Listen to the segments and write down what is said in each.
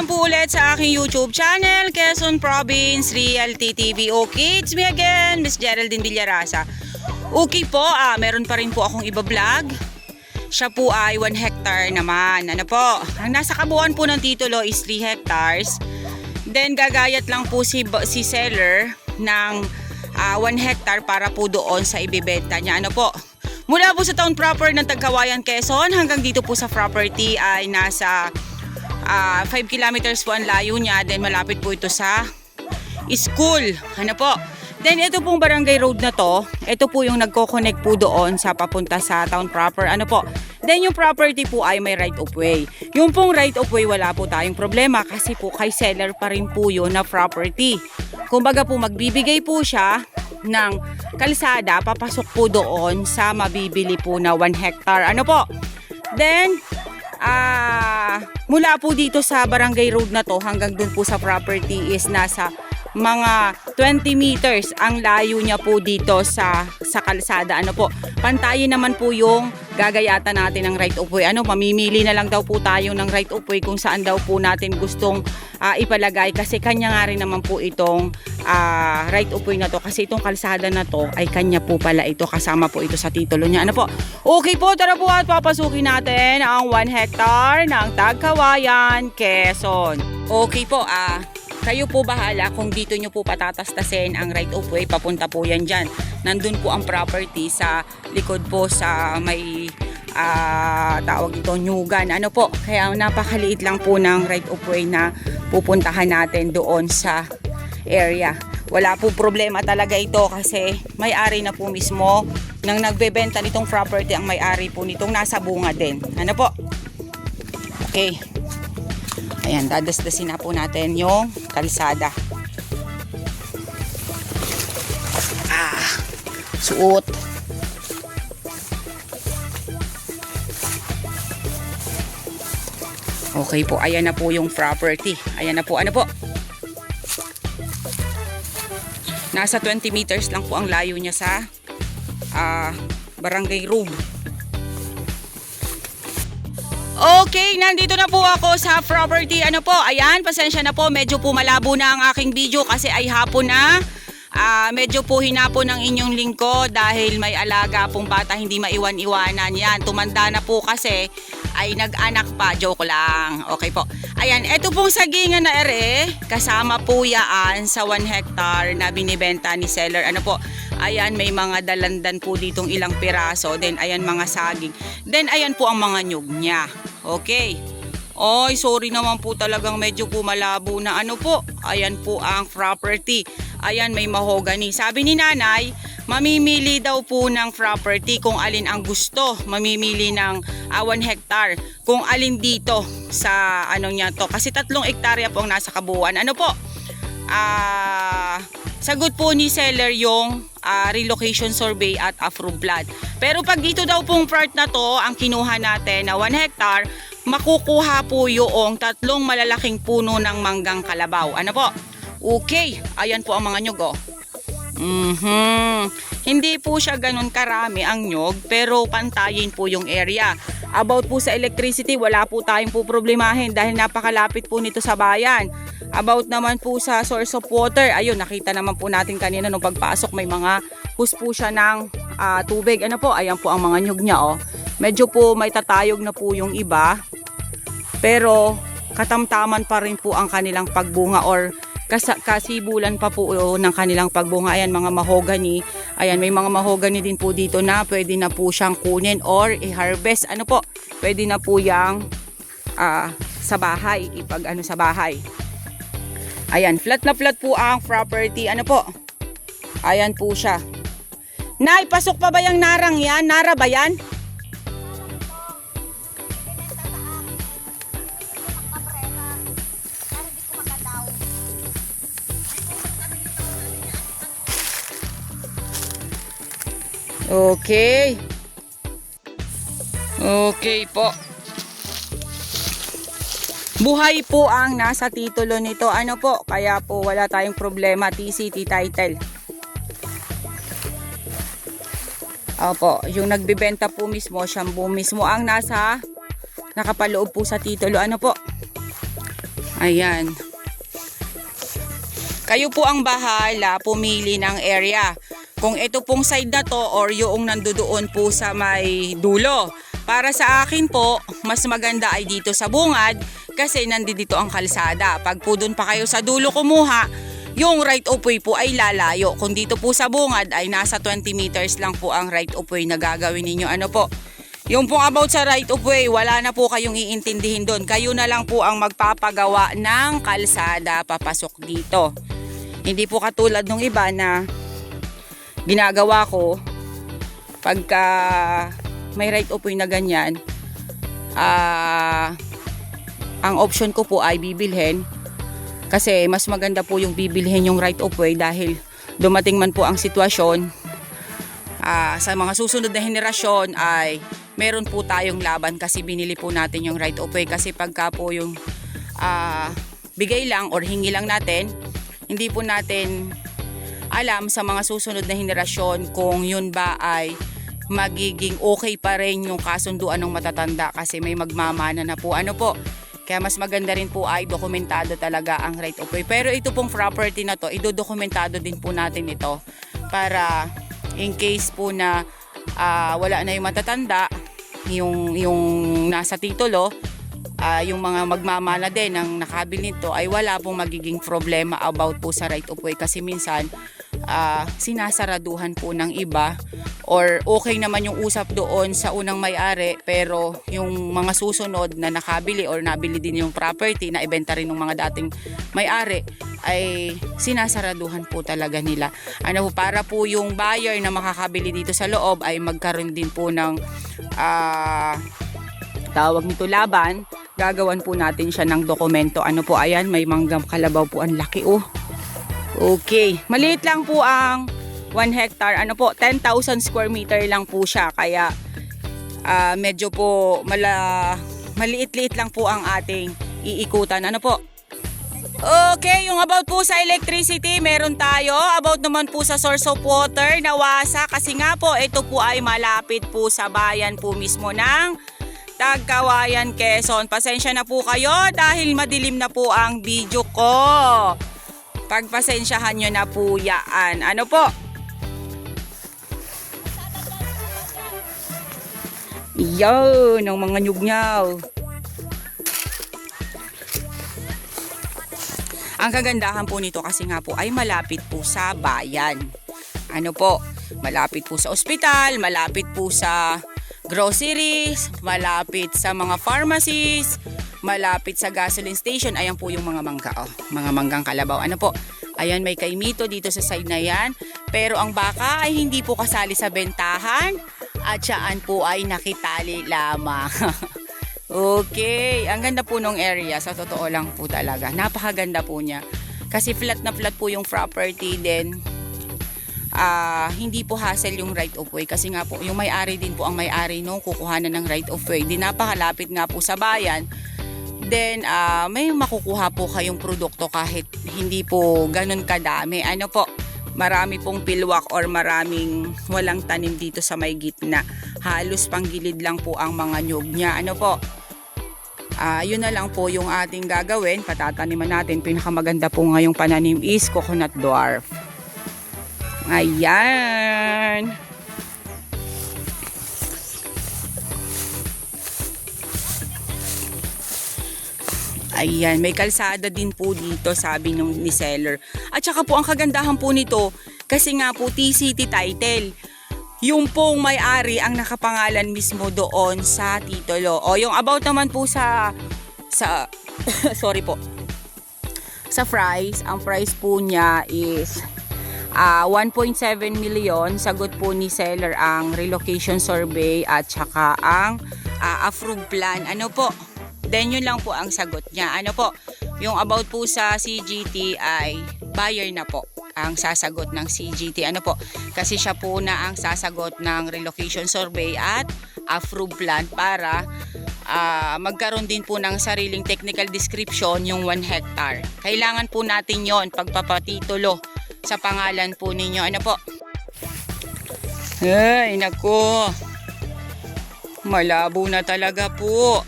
welcome po ulit sa aking YouTube channel, Quezon Province Realty TV. Okay, it's me again, Miss Geraldine Villarasa. Okay po, meron pa rin po akong iba-vlog. Siya po ay 1 hectare naman. Ano po, ang nasa kabuuan po ng titulo is 3 hectares. Then gagayat lang po si seller ng 1 hectare para po doon sa ibibenta niya. Ano po, mula po sa town proper ng Tagkawayan, Quezon hanggang dito po sa property ay nasa 5 kilometers po ang layo niya. Then malapit po ito sa school. Ano po? Then ito pong barangay road na to, ito po yung nagko-connect po doon sa papunta sa town proper. Ano po? Then yung property po ay may right of way. Yung pong right of way wala po tayong problema kasi po kay seller pa rin po yun na property. Kumbaga po magbibigay po siya ng kalsada papasok po doon sa mabibili po na 1 hectare. Ano po? Then mula po dito sa barangay road na to hanggang dun po sa property is nasa mga 20 meters ang layo niya po dito sa kalsada. Ano po, pantayin naman po yung gagayatan natin ng right of way. Ano, mamimili na lang daw po tayo ng right of way kung saan daw po natin gustong ipalagay kasi kanya nga rin naman po itong right of way na to kasi itong kalsada na to ay kanya po pala ito, kasama po ito sa titulo niya. Ano po, okay po, tara po at papasukin natin ang 1 hectare ng Tagkawayan, Quezon. Okay po, kayo po bahala kung dito nyo po patatastasin ang right of way, papunta po yan dyan. Nandun po ang property sa likod po sa may tawag ito, Nyugan. Ano po, kaya napakaliit lang po ng right of way na pupuntahan natin doon sa area. Wala po problema talaga ito kasi may-ari na po mismo nang nagbebenta nitong property, ang may-ari po nitong nasa bunga din. Ano po? Okay. Ayan, dadasdasin na po natin yung kalsada. Suot. Okay po, ayan na po yung property. Ayan na po, ano po? Nasa 20 meters lang po ang layo niya sa barangay road. Okay, nandito na po ako sa property. Ano po, ayan, pasensya na po. Medyo po malabo na ang aking video kasi ay hapon na. Medyo po hinapon ng inyong lingkod dahil may alaga pong bata, hindi maiwan-iwanan yan. Tumanda na po kasi ay nag-anak pa. Joke lang. Okay po. Ayan, eto pong sagingan na ere. Kasama po yaan sa 1 hectare na binibenta ni seller. Ano po, ayan, may mga dalandan po ditong ilang piraso. Then ayan, mga saging. Then ayan po ang mga nyug niya. Okay. Oy, sorry naman po, talagang medyo po malabo na. Ano po, ayan po ang property. Ayan, may mahogany. Sabi ni nanay, mamimili daw po ng property kung alin ang gusto. Mamimili ng 1 hectare. Kung alin dito sa ano niya to. Kasi 3 hektarya po ang nasa kabuuan. Ano po? Sagot po ni seller yung relocation survey at approved plot. Pero pag dito daw pong part na to, ang kinuha natin na 1 hectare, makukuha po yung 3 malalaking puno ng manggang kalabaw. Ano po? Okay, ayan po ang mga nyug, oh. Hindi po siya ganun karami ang nyog, pero pantayin po yung area. About po sa electricity, wala po tayong po problemahin dahil napakalapit po nito sa bayan. About naman po sa source of water, ayun, nakita naman po natin kanina nung pagpasok, may mga hose po siya ng tubig. Ano po, ayan po ang mga nyug niya, oh. Medyo po may tatayog na po yung iba, pero katamtaman pa rin po ang kanilang pagbunga or kasibulan pa po ng kanilang pagbunga. Ayan, mga mahogany. Ayan, may mga mahogany din po dito na pwede na po siyang kunin or i-harvest. Ano po, pwede na po yang sa bahay, ipag-ano sa bahay. Ayan, flat na flat po ang property. Ano po, ayan po siya. Nay, pasok pa ba yung narang yan? Nara ba yan? Okay. Okay po. Buhay po ang nasa titulo nito. Ano po? Kaya po wala tayong problema. TCT title. Opo, yung nagbebenta po mismo, siyang po mismo ang nakapaloob po sa titulo. Ano po? Ayan. Kayo po ang bahala pumili ng area. Kung ito pong side na to or yung nandoon po sa may dulo. Para sa akin po, mas maganda ay dito sa bungad kasi nandito ang kalsada. Pag po doon pa kayo sa dulo kumuha, yung right of way po ay lalayo. Kung dito po sa bungad ay nasa 20 meters lang po ang right of way na gagawin ninyo. Ano po? Yung pong about sa right of way, wala na po kayong iintindihin doon. Kayo na lang po ang magpapagawa ng kalsada papasok dito. Hindi po katulad ng iba na ginagawa ko pagka may right of way na ganyan. Ang option ko po ay bibilhin. Kasi mas maganda po yung bibilhin yung right of way dahil dumating man po ang sitwasyon sa mga susunod na henerasyon ay meron po tayong laban kasi binili po natin yung right of way. Kasi pagka po yung bigay lang or hingi lang natin, hindi po natin alam sa mga susunod na henerasyon kung yun ba ay magiging okay pa rin yung kasunduan ng matatanda kasi may magmamana na po. Ano po? Kaya mas maganda rin po ay dokumentado talaga ang right of way. Pero ito pong property na to, idodokumentado din po natin ito para in case po na wala na yung matatanda, yung nasa titulo, yung mga magmamana din ng nakabili nito ay wala pong magiging problema about po sa right of way kasi minsan sinasaraduhan po ng iba or okay naman yung usap doon sa unang may-ari pero yung mga susunod na nakabili or nabili din yung property na ibenta rin ng mga dating may-ari ay sinasaraduhan po talaga nila. Ano po, para po yung buyer na makakabili dito sa loob ay magkaroon din po ng tawag nito laban, gagawan po natin siya ng dokumento. Ano po, ayan, may manggang kalabaw po, ang laki oh. Okay, maliit lang po ang 1 hectare. Ano po, 10,000 square meter lang po siya. Kaya medyo po maliit-liit lang po ang ating iikutan. Ano po? Okay, yung about po sa electricity, meron tayo. About naman po sa source of water, nawasa. Kasi nga po, ito po ay malapit po sa bayan po mismo ng Tagkawayan, Quezon. Pasensya na po kayo dahil madilim na po ang video ko. Pagpasensyahan nyo na po yan. Ano po? Yan, ang mga nyugnaw. Ang kagandahan po nito kasi nga po ay malapit po sa bayan. Ano po? Malapit po sa ospital, malapit po sa groceries, malapit sa mga pharmacies, malapit sa gasoline station. Ayan po yung mga mangga, oh, mga manggang kalabaw. Ano po? Ayan, may kaimito dito sa side na yan. Pero ang baka ay hindi po kasali sa bentahan at siyaan po ay nakitali lamang. Okay, ang ganda po nung area. Sa totoo lang po talaga. Napakaganda po niya. Kasi flat na flat po yung property din. Hindi po hassle yung right of way kasi nga po yung may-ari din po ang may-ari nung kukuhanan ng right of way. Di napakalapit nga po sa bayan. Then may makukuha po kayong produkto kahit hindi po ganun kadami. Ano po, marami pong pilwak or maraming walang tanim dito sa may gitna. Halos panggilid lang po ang mga nyug niya. Ano po, yun na lang po yung ating gagawin. Patataniman natin. Pinakamaganda po ngayong pananim is coconut dwarf. Ayan. Ayan, may kalsada din po dito, sabi ni seller. At saka po ang kagandahan po nito, kasi nga po TCT title. Yung pong may-ari ang nakapangalan mismo doon sa titulo. O yung about naman po sa sorry po. Sa price, ang price po niya is 1.7 million. Sagot po ni seller ang relocation survey at saka ang approved plan. Ano po? Then yun lang po ang sagot niya. Ano po? Yung about po sa CGT ay buyer na po ang sasagot ng CGT. Ano po? Kasi siya po na ang sasagot ng relocation survey at approved plan para magkaroon din po ng sariling technical description yung 1 hectare. Kailangan po natin yon pagpapatitulo sa pangalan po ninyo. Ano po? Ay, nako. Malabo na talaga po.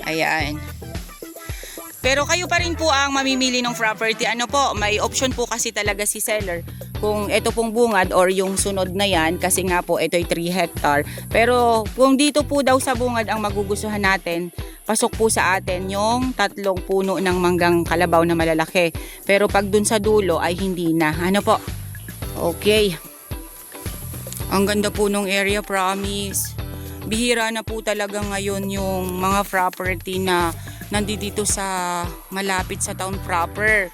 Ayan. Pero kayo pa rin po ang mamimili ng property. Ano po, may option po kasi talaga si seller kung ito pong bungad or yung sunod na yan, kasi nga po ito ay 3 hectare. Pero kung dito po daw sa bungad ang magugustuhan natin, pasok po sa atin yung 3 puno ng manggang kalabaw na malalaki. Pero pag dun sa dulo ay hindi na. Ano po? Okay. Ang ganda po nung area, promise. Bihira na po talaga ngayon yung mga property na nandito sa malapit sa town proper.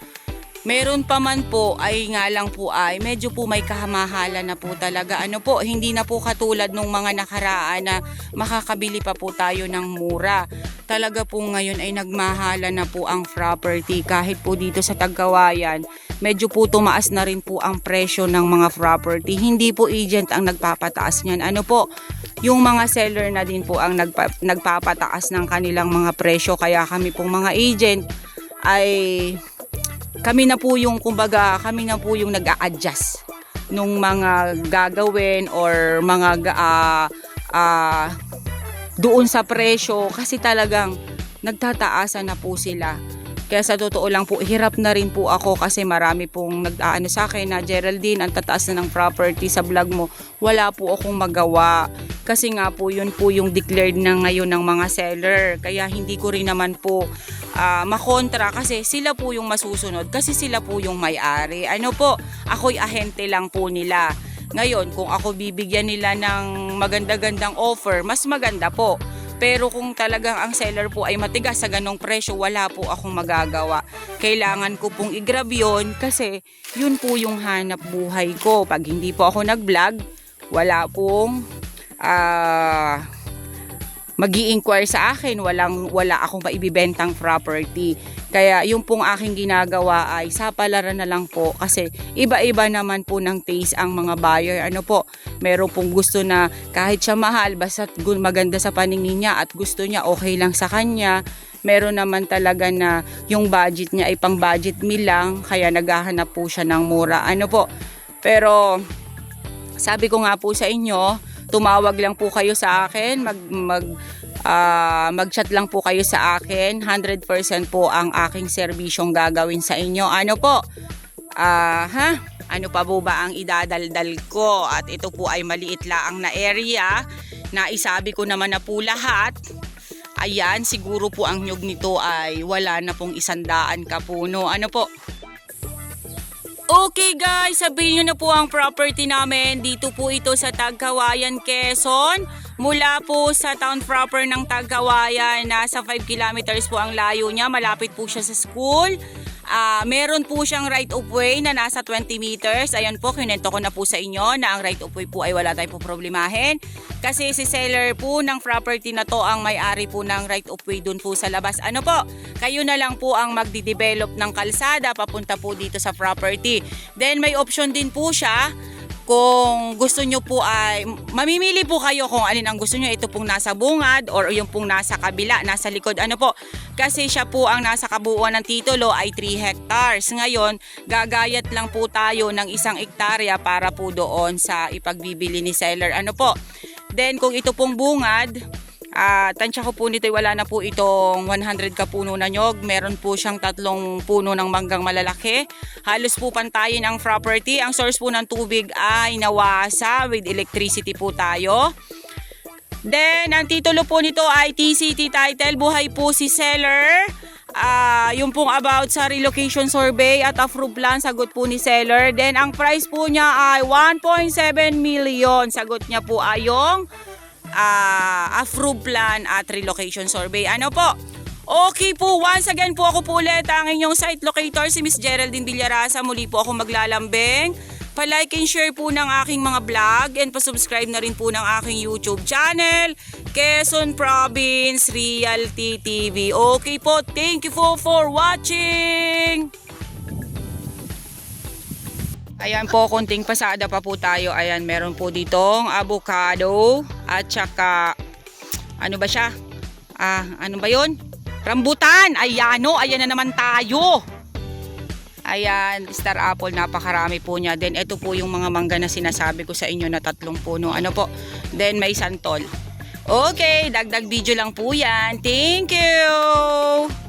Meron pa man po ay nga lang po ay medyo po may kahamahala na po talaga. Ano po, hindi na po katulad nung mga nakaraan na makakabili pa po tayo ng mura. Talaga po ngayon ay nagmahala na po ang property. Kahit po dito sa Tagkawayan, medyo po tumaas na rin po ang presyo ng mga property. Hindi po agent ang nagpapataas niyan. Ano po, yung mga seller na din po ang nagpapataas ng kanilang mga presyo. Kaya kami pong mga agent ay kami na po yung kumbaga, kami na po yung nag-a-adjust nung mga gagawin or mga doon sa presyo, kasi talagang nagtataasan na po sila. Kaya sa totoo lang po, hirap na rin po ako kasi marami pong nag-aano sa akin na, Geraldine, ang tataas na ng property sa vlog mo. Wala po akong magawa. Kasi nga po, yun po yung declared na ngayon ng mga seller. Kaya hindi ko rin naman po makontra kasi sila po yung masusunod. Kasi sila po yung may-ari. Ano po, ako'y ahente lang po nila. Ngayon, kung ako bibigyan nila ng maganda-gandang offer, mas maganda po. Pero kung talagang ang seller po ay matigas sa ganong presyo, wala po akong magagawa. Kailangan ko pong i-grab yun kasi yun po yung hanap buhay ko. Pag hindi po ako nag-vlog, wala pong mag-i-inquire sa akin, wala akong maibibentang property. Kaya yung pong aking ginagawa ay sapalaran na lang po kasi iba-iba naman po ng taste ang mga buyer. Ano po, meron pong gusto na kahit siya mahal, basta maganda sa paningin niya at gusto niya okay lang sa kanya. Meron naman talaga na yung budget niya ay pang budget meal lang, kaya naghahanap po siya ng mura. Ano po, pero sabi ko nga po sa inyo, tumawag lang po kayo sa akin, mag-chat lang po kayo sa akin. 100% po ang aking serbisyong gagawin sa inyo. Ano po? Ano pa po ba ang idadaldal ko? At ito po ay maliit lang na area na isabi ko naman na po lahat. Ayan, siguro po ang nyug nito ay wala na pong 100 kapuno. Ano po? Okay guys, sabihin nyo na po ang property namin. Dito po ito sa Tagkawayan, Quezon. Mula po sa town proper ng Tagkawayan, nasa 5 kilometers po ang layo niya. Malapit po siya sa school. Meron po siyang right of way na nasa 20 meters. Ayan po, kinento ko na po sa inyo na ang right of way po ay wala tayong po problemahin. Kasi si seller po ng property na to ang may-ari po ng right of way dun po sa labas. Ano po, kayo na lang po ang magdi-develop ng kalsada papunta po dito sa property. Then may option din po siya. Kung gusto nyo po ay, mamimili po kayo kung alin ang gusto nyo. Ito pong nasa bungad or yung pong nasa kabila, nasa likod. Ano po, kasi siya po ang nasa kabuuan ng titulo ay 3 hectares. Ngayon, gagayat lang po tayo ng 1 hektarya para po doon sa ipagbibili ni seller. Ano po, then kung ito pong bungad, tansya ko po nito, wala na po itong 100 kapuno na nyog. Meron po siyang 3 puno ng manggang malalaki. Halos po pantayin ang property. Ang source po ng tubig ay nawasa, with electricity po tayo. Then, ang titulo po nito ay TCT title. Buhay po si seller. Yung pong about sa relocation survey at approve plan, sagot po ni seller. Then, ang price po niya ay 1.7 million. Sagot niya po ay yung approve plan at relocation survey. Ano po? Okay po, once again po ako po ulit ang inyong site locator, si Miss Geraldine Villarasa. Muli po ako maglalambing. Pa-like and share po ng aking mga vlog and pa-subscribe na rin po ng aking YouTube channel, Quezon Province Realty TV. Okay po, thank you for watching! Ayan po, konting pasada pa po tayo. Ayan, meron po ditong avocado at saka, ano ba siya? Ano ba yun? Rambutan! Ayan o, ayan na naman tayo. Ayan, star apple, napakarami po niya. Then, ito po yung mga mangga na sinasabi ko sa inyo na 3 puno. Ano po? Then, may santol. Okay, dagdag video lang po yan. Thank you!